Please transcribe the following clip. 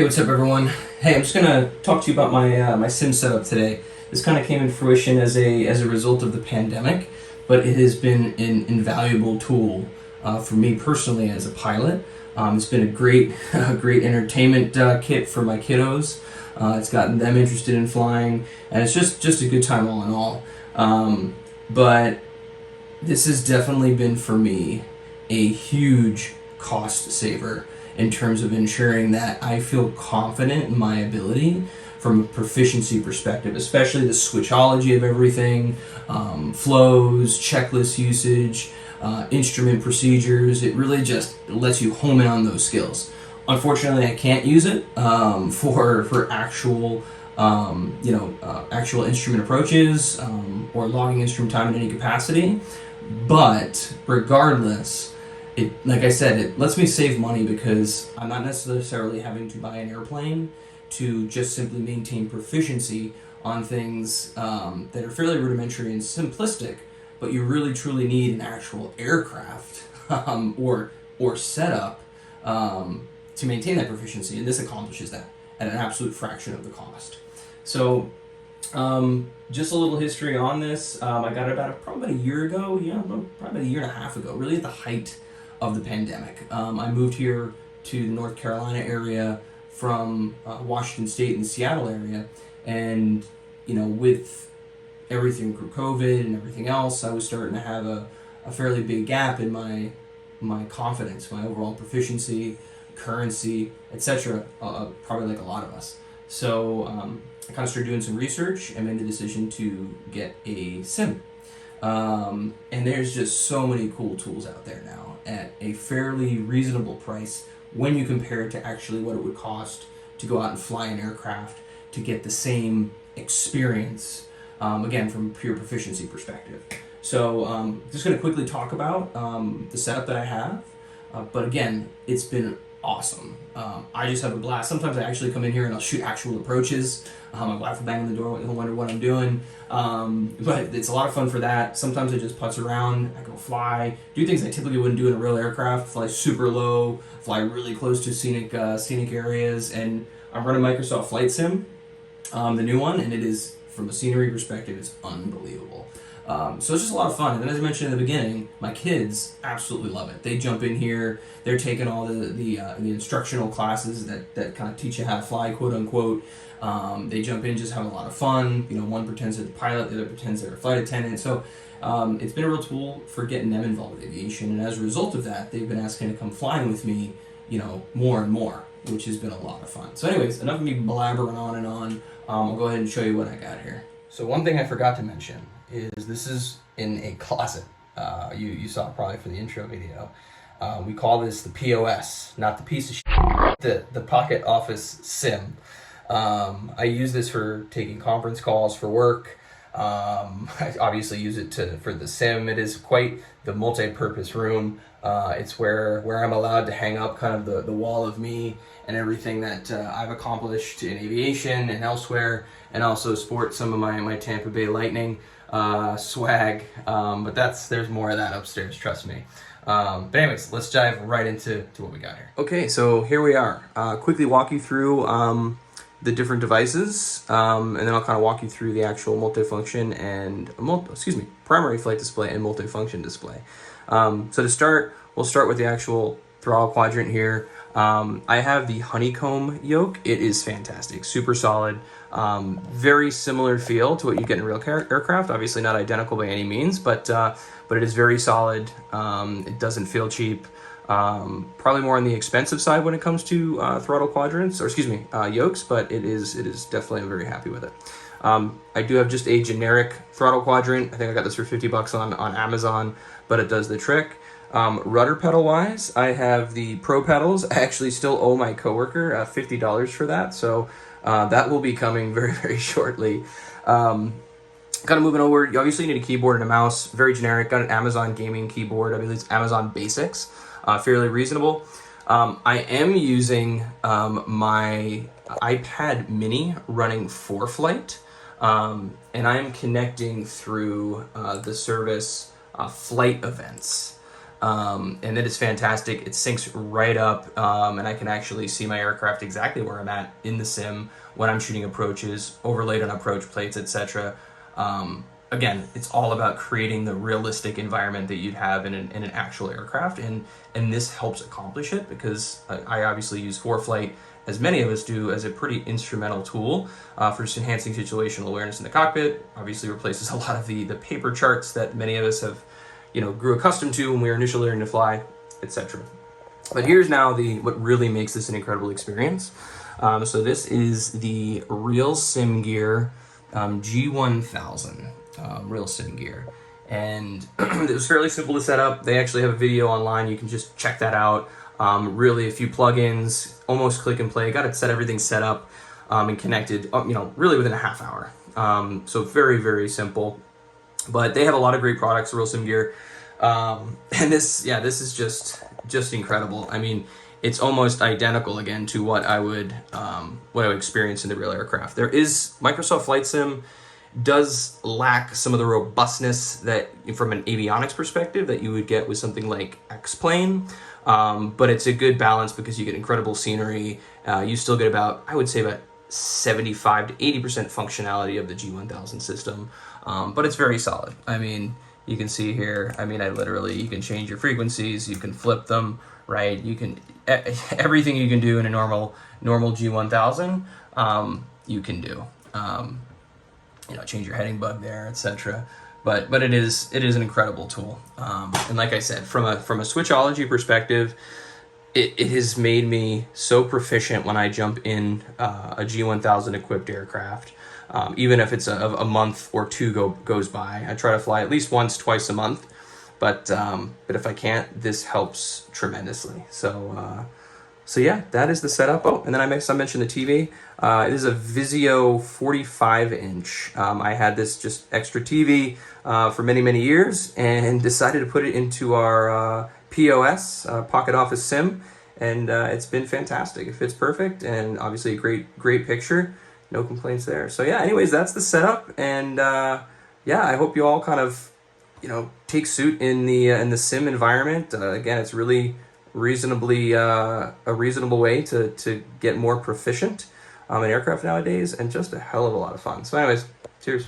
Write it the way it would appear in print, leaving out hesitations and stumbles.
Hey, what's up, everyone? Hey, I'm just gonna talk to you about my sim setup today. This kind of came in fruition as a result of the pandemic, but it has been an invaluable tool for me personally as a pilot. It's been a great great entertainment kit for my kiddos. It's gotten them interested in flying, and it's just a good time all in all. But this has definitely been for me a huge cost saver in terms of ensuring that I feel confident in my ability from a proficiency perspective, especially the switchology of everything, flows, checklist usage, instrument procedures. It really just lets you home in on those skills. Unfortunately, I can't use it for actual actual instrument approaches or logging instrument time in any capacity. But regardless, like I said, it lets me save money because I'm not necessarily having to buy an airplane to just simply maintain proficiency on things that are fairly rudimentary and simplistic, but you really truly need an actual aircraft or setup to maintain that proficiency, and this accomplishes that at an absolute fraction of the cost. So just a little history on this. I got it probably about a year ago, probably a year and a half ago, really at the height of the pandemic. I moved here to the North Carolina area from Washington State and the Seattle area, and with everything through COVID and everything else, I was starting to have a fairly big gap in my confidence, my overall proficiency, currency, etc. Probably like a lot of us. So I kind of started doing some research and made the decision to get a sim. And there's just so many cool tools out there now at a fairly reasonable price when you compare it to actually what it would cost to go out and fly an aircraft to get the same experience, again, from a pure proficiency perspective. So just going to quickly talk about the setup that I have. But again, it's been awesome. I just have a blast. Sometimes I actually come in here and I'll shoot actual approaches. My wife will bang on the door and wonder what I'm doing. But it's a lot of fun for that. Sometimes I just putz around. I go fly, do things I typically wouldn't do in a real aircraft. Fly super low, fly really close to scenic areas. And I'm running Microsoft Flight Sim, the new one, and it is, from a scenery perspective, it's unbelievable. So it's just a lot of fun. And as I mentioned in the beginning, my kids absolutely love it. They jump in here. They're taking all the instructional classes that kind of teach you how to fly, quote unquote. They jump in, just have a lot of fun. One pretends they're the pilot, the other pretends they're a flight attendant. So it's been a real tool for getting them involved with aviation. And as a result of that, they've been asking to come flying with me, more and more, which has been a lot of fun. So anyways, enough of me blabbering on and on. I'll go ahead and show you what I got here. So one thing I forgot to mention is this is in a closet. You saw it probably for the intro video. We call this the POS, not the piece of shit, the Pocket Office Sim. I use this for taking conference calls for work. I obviously use it for the sim. It is quite the multi-purpose room. It's where I'm allowed to hang up kind of the wall of me and everything that I've accomplished in aviation and elsewhere, and also sport some of my Tampa Bay Lightning swag. But there's more of that upstairs, trust me. But anyways, let's dive right into what we got here. Okay, so here we are. Quickly walk you through the different devices, and then I'll kind of walk you through the actual multifunction and primary flight display and multifunction display. So to start, we'll start with the actual throttle quadrant here. I have the Honeycomb Yoke. It is fantastic, super solid, very similar feel to what you get in a real aircraft. Obviously not identical by any means, but it is very solid. It doesn't feel cheap. Probably more on the expensive side when it comes to throttle quadrants, yokes, but it is definitely, I'm very happy with it. I do have just a generic throttle quadrant. I think I got this for $50 on Amazon, but it does the trick. Rudder pedal wise, I have the Pro pedals. I actually still owe my coworker $50 for that, so that will be coming very, very shortly. Kind of moving over, you obviously need a keyboard and a mouse, very generic. Got an Amazon gaming keyboard. I believe it's Amazon Basics, fairly reasonable. I am using my iPad mini running ForeFlight, and I am connecting through the service Flight Events. And it is fantastic. It syncs right up, and I can actually see my aircraft exactly where I'm at in the sim when I'm shooting approaches, overlaid on approach plates, etc. Again, it's all about creating the realistic environment that you'd have in an actual aircraft, and this helps accomplish it because I obviously use ForeFlight, as many of us do, as a pretty instrumental tool for just enhancing situational awareness in the cockpit. Obviously replaces a lot of the paper charts that many of us have, grew accustomed to when we were initially learning to fly, etc. But here's now what really makes this an incredible experience. So this is the RealSimGear G1000 RealSimGear, and it was fairly simple to set up. They actually have a video online. You can just check that out. Really a few plugins, almost click and play. Got it everything set up and connected, really within a half hour. So very, very simple. But they have a lot of great products, RealSimGear. And this is just incredible. I mean, it's almost identical again to what I would experience in the real aircraft. There is Microsoft Flight Sim does lack some of the robustness that, from an avionics perspective, that you would get with something like X-Plane. But it's a good balance because you get incredible scenery. You still get about 75 to 80% functionality of the G1000 system. But it's very solid. I mean, you can see here, you can change your frequencies, you can flip them, right? You can, everything you can do in a normal G1000, you can do. Change your heading bug there, etc. But it is an incredible tool. And like I said, from a switchology perspective, it has made me so proficient when I jump in a G1000 equipped aircraft. Even if it's a month or two goes by, I try to fly at least once, twice a month. But if I can't, this helps tremendously. So yeah, that is the setup. Oh, and then I mentioned the TV. It is a Vizio 45-inch. I had this just extra TV for many, many years and decided to put it into our POS, Pocket Office Sim, and it's been fantastic. It fits perfect, and obviously a great picture. No complaints there. So yeah, anyways, that's the setup, and I hope you all kind of, take suit in the sim environment. Again, it's really reasonably a reasonable way to get more proficient in aircraft nowadays, and just a hell of a lot of fun. So anyways, cheers.